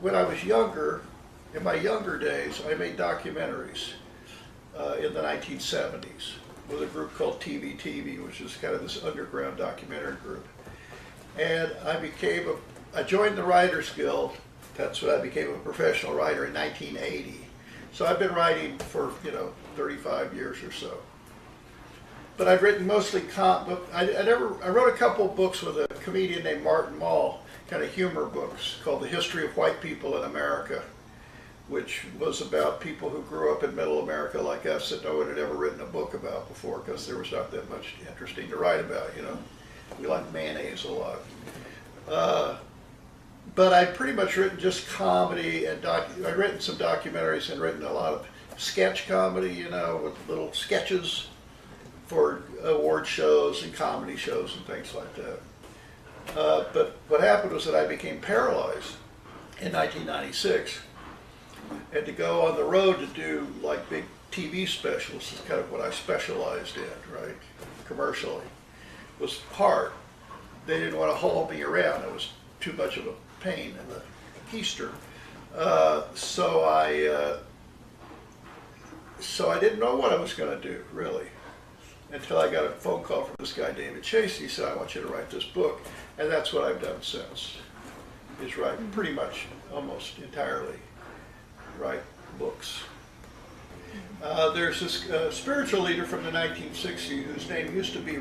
when I was younger, in my younger days, I made documentaries in the 1970s with a group called TV, which is kind of this underground documentary group. And I joined the Writers Guild. That's when I became a professional writer in 1980. So I've been writing for, 35 years or so. But I've written mostly I wrote a couple of books with a comedian named Martin Mull, kind of humor books called The History of White People in America, which was about people who grew up in middle America like us that no one had ever written a book about before because there was not that much interesting to write about, We like mayonnaise a lot. But I'd pretty much written just comedy and I'd written some documentaries and written a lot of sketch comedy, with little sketches for award shows and comedy shows and things like that. But what happened was that I became paralyzed in 1996, and to go on the road to do like big TV specials is kind of what I specialized in, right? Commercially, was hard. They didn't want to haul me around. It was too much of a pain in the keister. So I didn't know what I was going to do, really, until I got a phone call from this guy, David Chase. He said, I want you to write this book. And that's what I've done since, is write pretty much almost entirely write books. There's this spiritual leader from the 1960s whose name used to be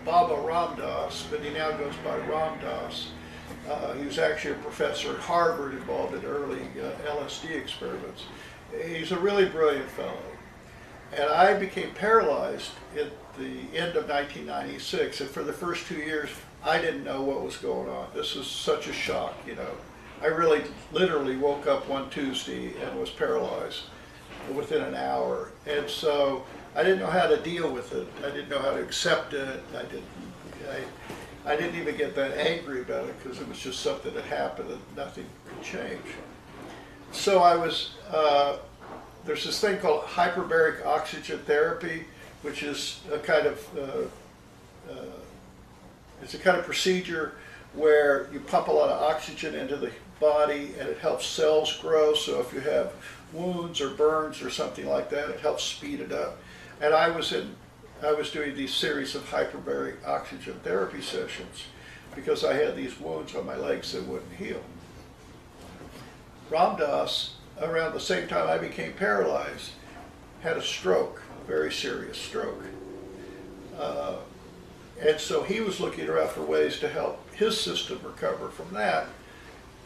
Baba Ram Dass, but he now goes by Ram Dass. He was actually a professor at Harvard involved in early LSD experiments. He's a really brilliant fellow. And I became paralyzed at the end of 1996, and for the first 2 years, I didn't know what was going on. This was such a shock, I really literally woke up one Tuesday and was paralyzed within an hour. And so I didn't know how to deal with it. I didn't know how to accept it. I didn't even get that angry about it because it was just something that happened and nothing could change. So there's this thing called hyperbaric oxygen therapy, which is a kind of it's a kind of procedure where you pump a lot of oxygen into the body and it helps cells grow. So if you have wounds or burns or something like that, it helps speed it up. And I was doing these series of hyperbaric oxygen therapy sessions because I had these wounds on my legs that wouldn't heal. Ram Dass, around the same time I became paralyzed, had a stroke, a very serious stroke. And so he was looking around for ways to help his system recover from that.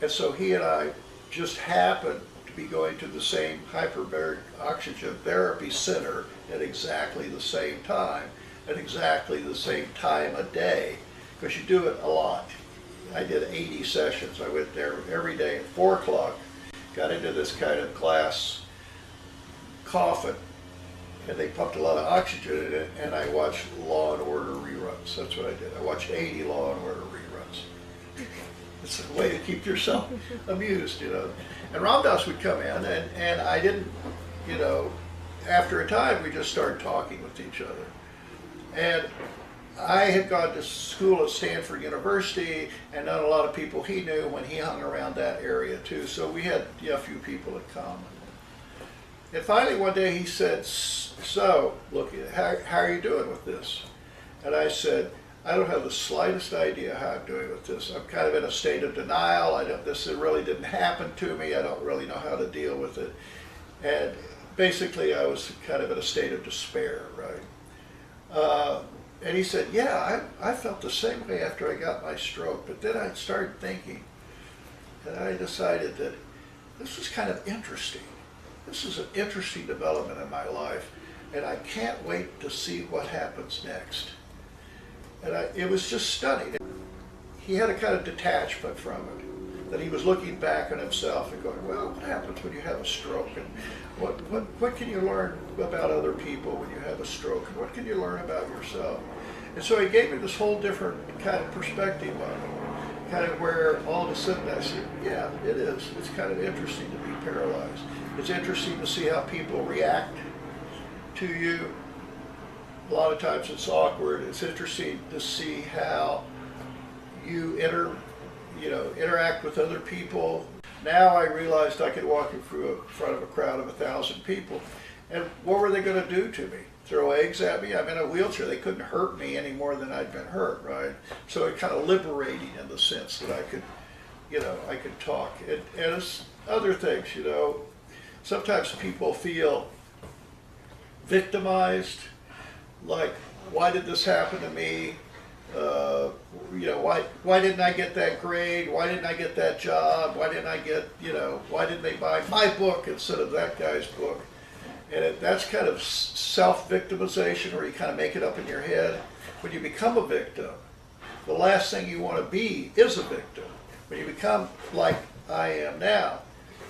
And so he and I just happened to be going to the same hyperbaric oxygen therapy center at exactly the same time, at exactly the same time of day, because you do it a lot. I did 80 sessions. I went there every day at 4 o'clock, got into this kind of glass coffin, and they pumped a lot of oxygen in it, and I watched Law and Order reruns. That's what I did. I watched 80 Law and Order reruns. It's a way to keep yourself amused, And Ram Dass would come in, and I didn't, after a time we just started talking with each other. And I had gone to school at Stanford University and known a lot of people he knew when he hung around that area too. So we had a few people in common. And finally one day he said, so, look, how are you doing with this? And I said, I don't have the slightest idea how I'm doing with this. I'm kind of in a state of denial. This really didn't happen to me. I don't really know how to deal with it. And basically I was kind of in a state of despair, right? And he said, yeah, I felt the same way after I got my stroke, but then I started thinking, and I decided that this was kind of interesting. This is an interesting development in my life, and I can't wait to see what happens next. And it was just stunning. He had a kind of detachment from it, that he was looking back on himself and going, well, what happens when you have a stroke? And what can you learn about other people when you have a stroke? And what can you learn about yourself? And so he gave me this whole different kind of perspective on it, kind of where all of a sudden I said, yeah, it is. It's kind of interesting to be paralyzed. It's interesting to see how people react to you. A lot of times it's awkward. It's interesting to see how you interact with other people. Now I realized I could walk in front of a crowd of 1,000 people, and what were they going to do to me? Throw eggs at me? I'm in a wheelchair. They couldn't hurt me any more than I'd been hurt, right? So it kind of liberating in the sense that I could, I could talk. And it's other things, sometimes people feel victimized, like, why did this happen to me? Why didn't I get that grade? Why didn't I get that job? Why didn't I get, why didn't they buy my book instead of that guy's book? And that's kind of self-victimization, where you kind of make it up in your head. When you become a victim, the last thing you want to be is a victim. When you become like I am now,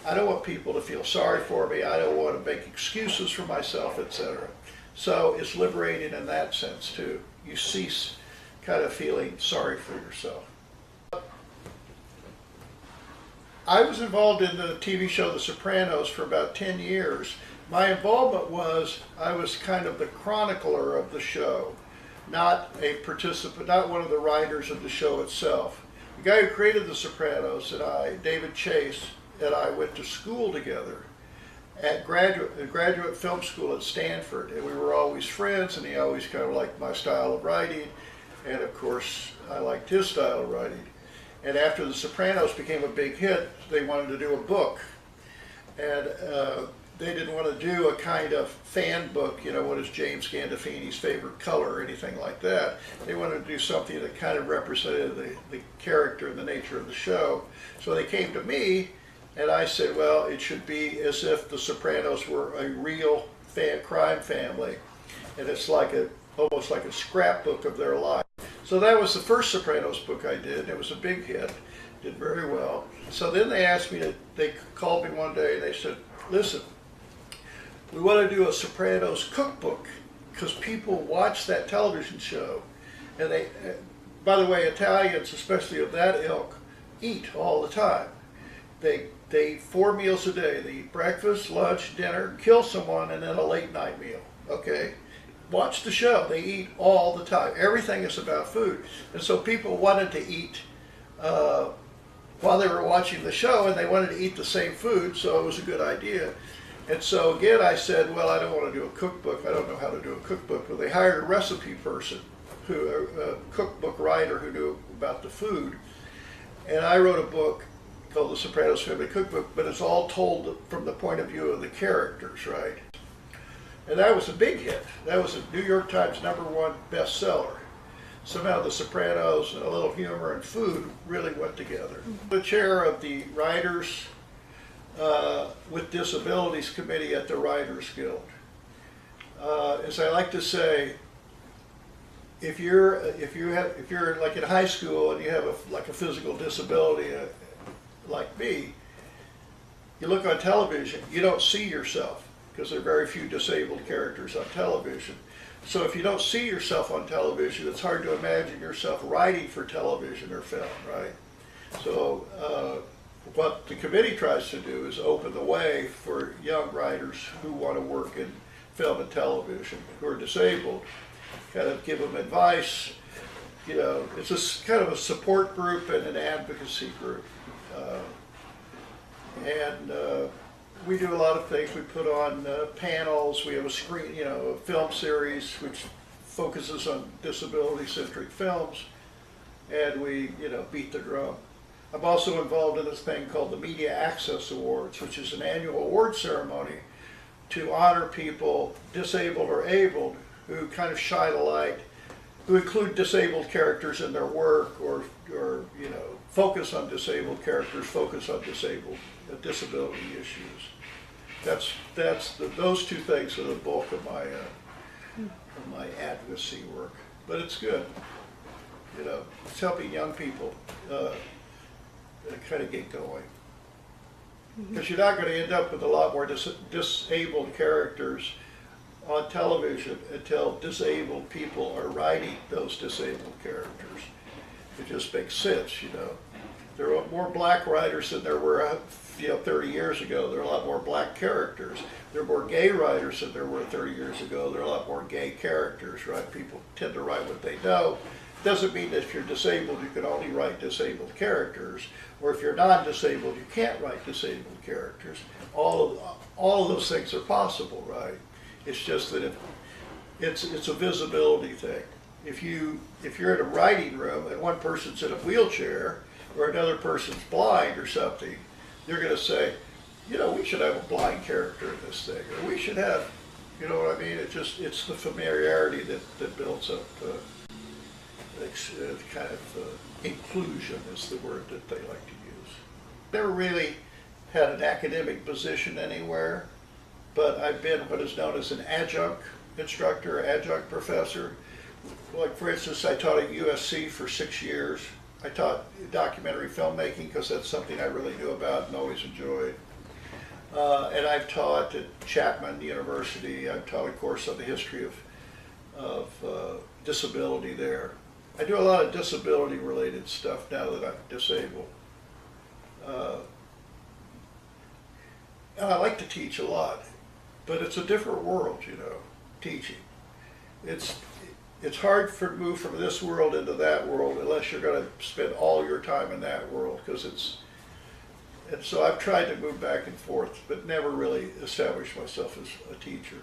I don't want people to feel sorry for me. I don't want to make excuses for myself, etc. So it's liberating in that sense too. You cease kind of feeling sorry for yourself. I was involved in the TV show The Sopranos for about 10 years. My involvement was, I was kind of the chronicler of the show, not a participant, not one of the writers of the show itself. The guy who created The Sopranos and I, David Chase, and I went to school together at graduate film school at Stanford, and we were always friends, and he always kind of liked my style of writing, and of course I liked his style of writing. And after The Sopranos became a big hit, they wanted to do a book, and they didn't want to do a kind of fan book, what is James Gandolfini's favorite color or anything like that. They wanted to do something that kind of represented the character and the nature of the show. So they came to me, and I said, well, it should be as if the Sopranos were a real crime family, and it's like almost like a scrapbook of their life. So that was the first Sopranos book I did. It was a big hit, did very well. So then they called me one day and they said, listen, we want to do a Sopranos cookbook because people watch that television show, and they, by the way, Italians, especially of that ilk, eat all the time. They eat 4 meals a day. They eat breakfast, lunch, dinner, kill someone, and then a late night meal. Okay? Watch the show. They eat all the time. Everything is about food. And so people wanted to eat while they were watching the show, and they wanted to eat the same food, so it was a good idea. And so again, I said, well, I don't want to do a cookbook. I don't know how to do a cookbook. But they hired a recipe person, a cookbook writer who knew about the food. And I wrote a book called The Sopranos Family Cookbook, but it's all told from the point of view of the characters, right? And that was a big hit. That was a New York Times #1 bestseller. Somehow The Sopranos, a little humor and food really went together. The chair of the Writers with Disabilities Committee at the Writers Guild. As I like to say, if you're like in high school and you have a physical disability like me, you look on television, you don't see yourself because there are very few disabled characters on television. So if you don't see yourself on television, it's hard to imagine yourself writing for television or film, right? So what the committee tries to do is open the way for young writers who want to work in film and television, who are disabled, kind of give them advice. It's a kind of a support group and an advocacy group. We do a lot of things. We put on panels. We have a film series which focuses on disability-centric films, and we, beat the drum. I'm also involved in this thing called the Media Access Awards, which is an annual award ceremony to honor people, disabled or abled, who kind of shine a light, who include disabled characters in their work, or focus on disabled characters, focus on disability issues. Those two things are the bulk of my advocacy work. But it's good. It's helping young people kind of get going. Because you're not going to end up with a lot more disabled characters on television until disabled people are writing those disabled characters. It just makes sense, There are more black writers than there were 30 years ago. There are a lot more black characters. There are more gay writers than there were 30 years ago. There are a lot more gay characters, right? People tend to write what they know. doesn't mean that if you're disabled, you can only write disabled characters, or if you're non-disabled, you can't write disabled characters. All of those things are possible, right? It's just that it's a visibility thing. If you're in a writing room and one person's in a wheelchair or another person's blind or something, you're going to say, you know, we should have a blind character in this thing, or we should have, you know what I mean? It's the familiarity that builds up kind of inclusion is the word that they like to use. Never really had an academic position anywhere, but I've been what is known as an adjunct instructor, adjunct professor. Like, for instance, I taught at USC for 6 years. I taught documentary filmmaking because that's something I really knew about and always enjoyed. And I've taught at Chapman University. I've taught a course on the history of disability there. I do a lot of disability related stuff now that I'm disabled. And I like to teach a lot, but it's a different world, you know, teaching. It's hard to move from this world into that world unless you're going to spend all your time in that world, and so I've tried to move back and forth, but never really established myself as a teacher.